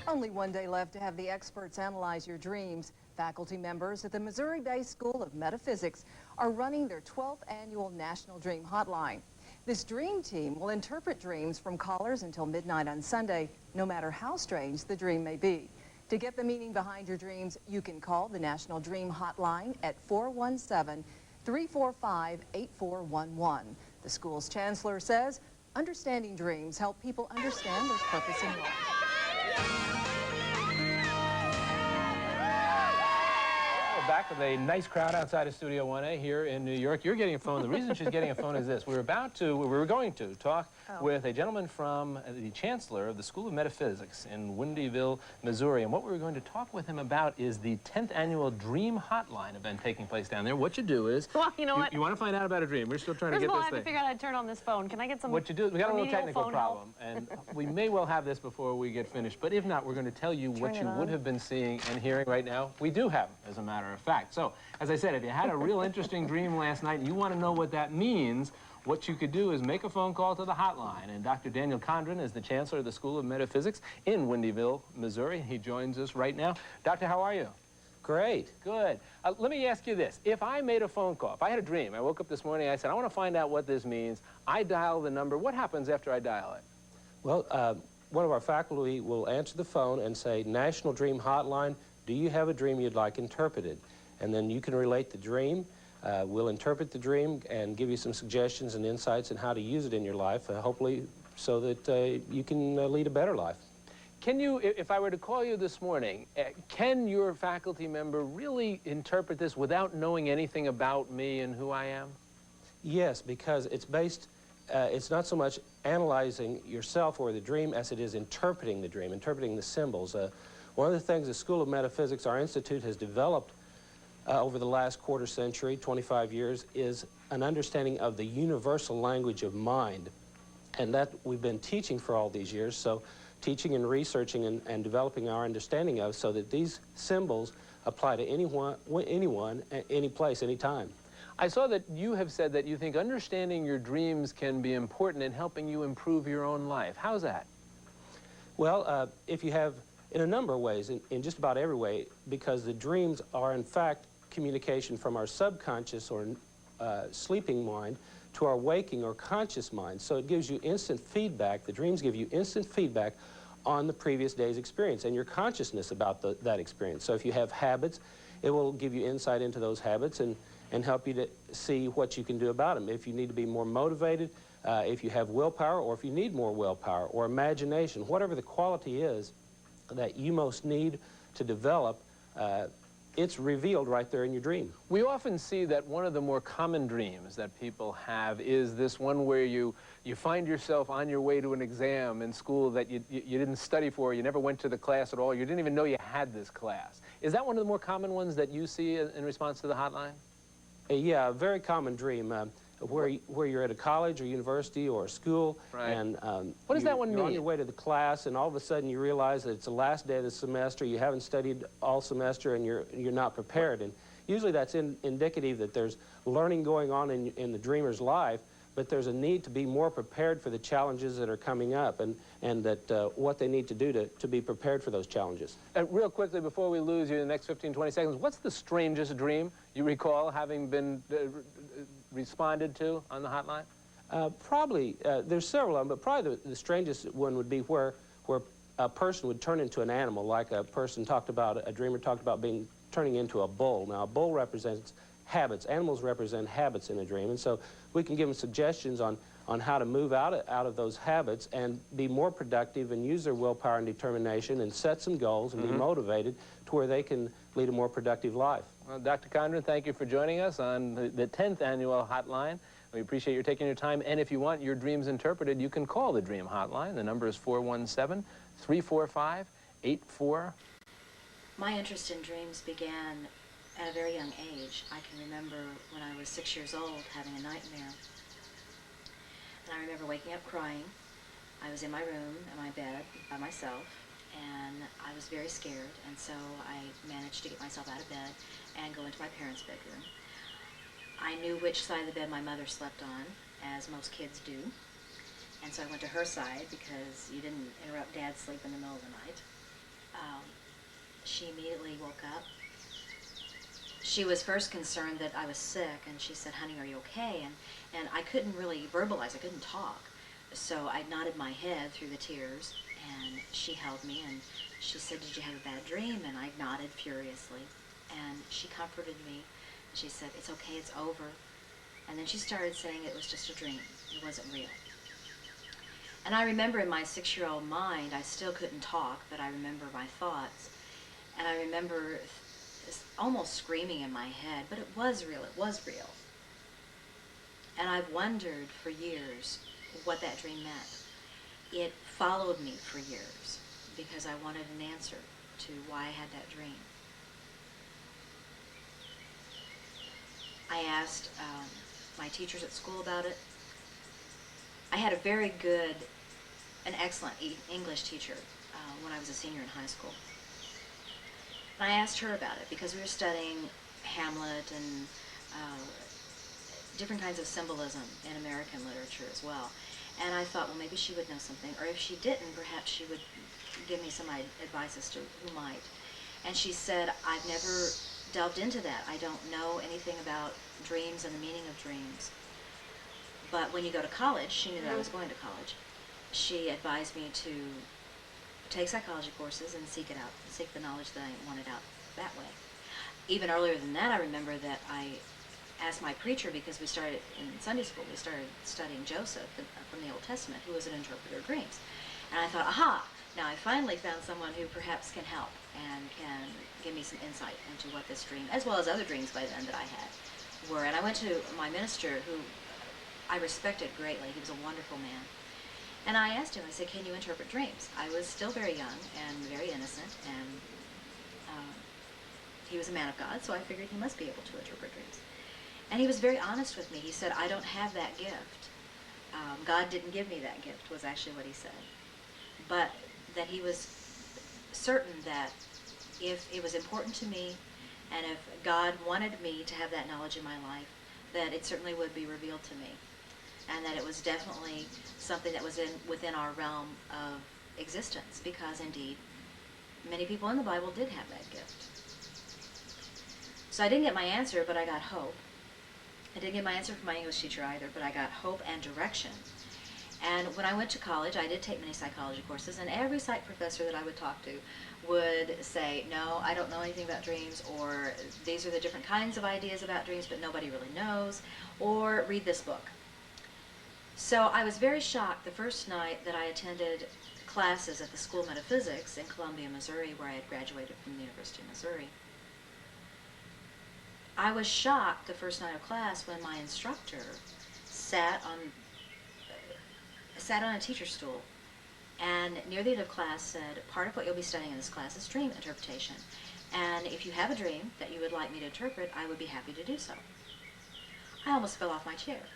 Only one day left to have the experts analyze your dreams. Faculty members at the Missouri-based School of Metaphysics are running their 12th annual National Dream Hotline. This dream team will interpret dreams from callers until midnight on Sunday, no matter how strange the dream may be. To get the meaning behind your dreams, you can call the National Dream Hotline at 417-345-8411. The school's chancellor says understanding dreams help people understand their purpose in life. Back with a nice crowd outside of Studio 1A here in New York. You're getting a phone. The reason she's getting a phone is this. We were going to talk with a gentleman from the chancellor of the School of Metaphysics in Windyville, Missouri. And what we were going to talk with him about is the 10th annual Dream Hotline event taking place down there. What you do is, well, you know what? You want to find out about a dream. We're still trying to get this thing. First of all, I have to figure out how to turn on this phone. Can I get some? What you do is, we got a little technical problem, help? and we may well have this before we get finished. But if not, we're going to tell you what you would have been seeing and hearing right now. We do have, as a matter of fact. So, as I said, if you had a real interesting dream last night and you want to know what that means, what you could do is make a phone call to the hotline. And Dr. Daniel Condren is the chancellor of the School of Metaphysics in Windyville, Missouri. He joins us right now. Doctor, how are you? Great. Good. Let me ask you this. If I made a phone call, if I had a dream, I woke up this morning, I said, I want to find out what this means. I dial the number. What happens after I dial it? Well, one of our faculty will answer the phone and say, National Dream Hotline, do you have a dream you'd like interpreted? And then you can relate the dream. We'll interpret the dream and give you some suggestions and insights on how to use it in your life, hopefully so that you can lead a better life. Can you, if I were to call you this morning, can your faculty member really interpret this without knowing anything about me and who I am? Yes, because it's based, it's not so much analyzing yourself or the dream as it is interpreting the dream, interpreting the symbols. One of the things the School of Metaphysics, our institute, has developed over the last quarter century, 25 years, is an understanding of the universal language of mind. And that we've been teaching for all these years, so teaching and researching and developing our understanding of, so that these symbols apply to anyone, any place, any time. I saw that you have said that you think understanding your dreams can be important in helping you improve your own life. How's that? Well, if you have, in a number of ways, in just about every way, because the dreams are in fact communication from our subconscious or sleeping mind to our waking or conscious mind. So it gives you instant feedback. The dreams give you instant feedback on the previous day's experience and your consciousness about that experience. So if you have habits, it will give you insight into those habits and help you to see what you can do about them. If you need to be more motivated, if you have willpower, or if you need more willpower or imagination, whatever the quality is that you most need to develop, it's revealed right there in your dream. We often see that one of the more common dreams that people have is this one where you find yourself on your way to an exam in school that you didn't study for, you never went to the class at all, you didn't even know you had this class. Is that one of the more common ones that you see in response to the hotline? Yeah, a very common dream. Where you're at a college or university or a school, right. And what does that one mean? You're on your way to the class, and all of a sudden you realize that it's the last day of the semester, you haven't studied all semester, and you're not prepared. And usually that's indicative that there's learning going on in the dreamer's life, but there's a need to be more prepared for the challenges that are coming up, and that what they need to do to be prepared for those challenges. Real quickly, before we lose you in the next 15, 20 seconds, what's the strangest dream you recall having been responded to on the hotline? Probably, there's several of them, but probably the strangest one would be where a person would turn into an animal, like a dreamer talked about turning into a bull. Now, a bull represents habits. Animals represent habits in a dream, and so we can give them suggestions on how to move out of those habits and be more productive and use their willpower and determination and set some goals and be motivated to where they can lead a more productive life. Well, Dr. Condren, thank you for joining us on the 10th annual hotline. We appreciate your taking your time, and if you want your dreams interpreted, you can call the Dream Hotline. The number is 417-345-84. My interest in dreams began at a very young age. I can remember when I was 6 years old having a nightmare And I remember waking up crying. I was in my room, in my bed, by myself, and I was very scared, and so I managed to get myself out of bed and go into my parents' bedroom. I knew which side of the bed my mother slept on, as most kids do, and so I went to her side because you didn't interrupt Dad's sleep in the middle of the night. She immediately woke up. She was first concerned that I was sick, and she said, "Honey, are you okay?" And I couldn't really verbalize, I couldn't talk. So I nodded my head through the tears, and she held me, and she said, "Did you have a bad dream?" And I nodded furiously, and she comforted me. She said, "It's okay, it's over." And then she started saying it was just a dream, it wasn't real. And I remember in my 6-year-old mind, I still couldn't talk, but I remember my thoughts. And I remember almost screaming in my head, but it was real, it was real. And I've wondered for years what that dream meant. It followed me for years because I wanted an answer to why I had that dream. I asked my teachers at school about it. I had a very good, an excellent English teacher when I was a senior in high school. And I asked her about it because we were studying Hamlet and different kinds of symbolism in American literature as well. And I thought, well, maybe she would know something, or if she didn't, perhaps she would give me some advice as to who might. And she said, "I've never delved into that. I don't know anything about dreams and the meaning of dreams. But when you go to college," she knew that I was going to college, she advised me to take psychology courses and seek it out, seek the knowledge that I wanted out that way. Even earlier than that, I remember that I asked my preacher, because we started in Sunday school, we started studying Joseph from the Old Testament, who was an interpreter of dreams. And I thought, aha, now I finally found someone who perhaps can help and can give me some insight into what this dream, as well as other dreams by then that I had, were. And I went to my minister, who I respected greatly. He was a wonderful man. And I asked him, I said, "Can you interpret dreams?" I was still very young and very innocent, and he was a man of God, so I figured he must be able to interpret dreams. And he was very honest with me. He said, "I don't have that gift. God didn't give me that gift," was actually what he said. But that he was certain that if it was important to me, and if God wanted me to have that knowledge in my life, that it certainly would be revealed to me. And that it was definitely something that was within our realm of existence, because indeed, many people in the Bible did have that gift. So I didn't get my answer, but I got hope. I didn't get my answer from my English teacher either, but I got hope and direction. And when I went to college, I did take many psychology courses, and every psych professor that I would talk to would say, "No, I don't know anything about dreams," or "These are the different kinds of ideas about dreams, but nobody really knows," or "Read this book." So I was very shocked the first night that I attended classes at the School of Metaphysics in Columbia, Missouri, where I had graduated from the University of Missouri. I was shocked the first night of class when my instructor sat on a teacher's stool, and near the end of class said, "Part of what you'll be studying in this class is dream interpretation, and if you have a dream that you would like me to interpret, I would be happy to do so." I almost fell off my chair.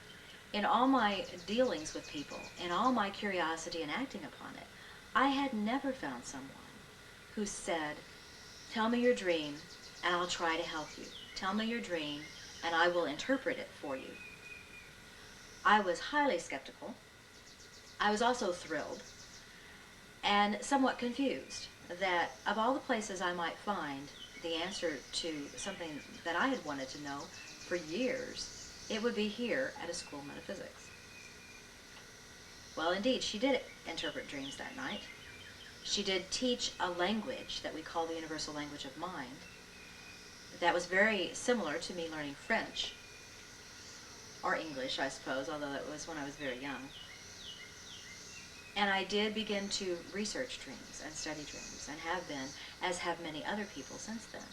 In all my dealings with people, in all my curiosity and acting upon it, I had never found someone who said, "Tell me your dream and I'll try to help you. Tell me your dream and I will interpret it for you." I was highly skeptical. I was also thrilled and somewhat confused that of all the places I might find the answer to something that I had wanted to know for years, it would be here at a School of Metaphysics. Well, indeed, she did interpret dreams that night. She did teach a language that we call the universal language of mind that was very similar to me learning French, or English, I suppose, although it was when I was very young. And I did begin to research dreams and study dreams, and have been, as have many other people since then.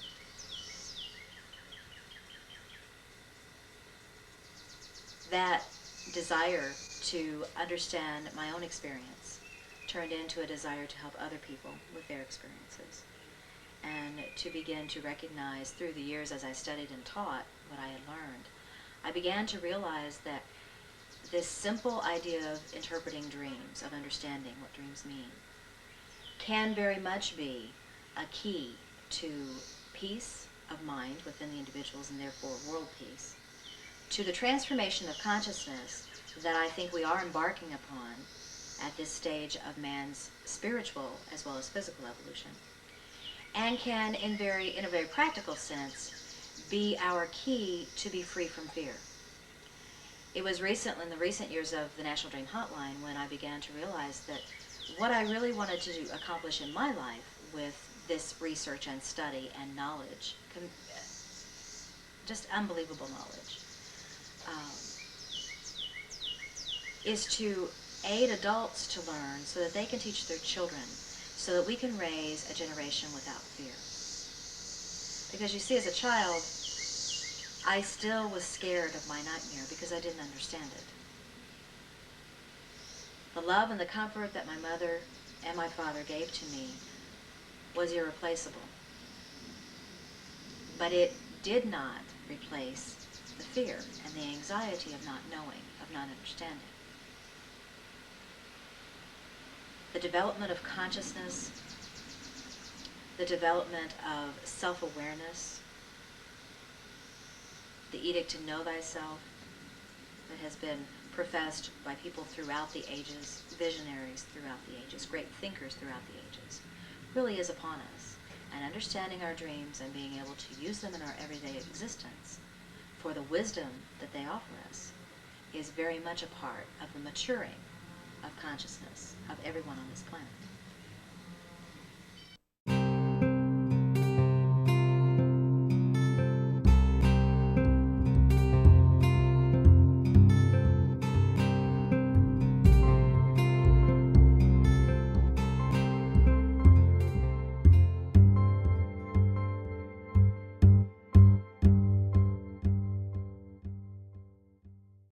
That desire to understand my own experience turned into a desire to help other people with their experiences, and to begin to recognize through the years as I studied and taught what I had learned, I began to realize that this simple idea of interpreting dreams, of understanding what dreams mean, can very much be a key to peace of mind within the individuals and therefore world peace, to the transformation of consciousness that I think we are embarking upon at this stage of man's spiritual as well as physical evolution, and can, in a very practical sense, be our key to be free from fear. It was in the recent years of the National Dream Hotline when I began to realize that what I really wanted to accomplish in my life with this research and study and knowledge, just unbelievable knowledge, is to aid adults to learn so that they can teach their children, so that we can raise a generation without fear. Because you see, as a child, I still was scared of my nightmare because I didn't understand it. The love and the comfort that my mother and my father gave to me was irreplaceable. But it did not replace the fear and the anxiety of not knowing, of not understanding. The development of consciousness, the development of self-awareness, the edict to know thyself that has been professed by people throughout the ages, visionaries throughout the ages, great thinkers throughout the ages, really is upon us. And understanding our dreams and being able to use them in our everyday existence for the wisdom that they offer us is very much a part of the maturing of consciousness of everyone on this planet.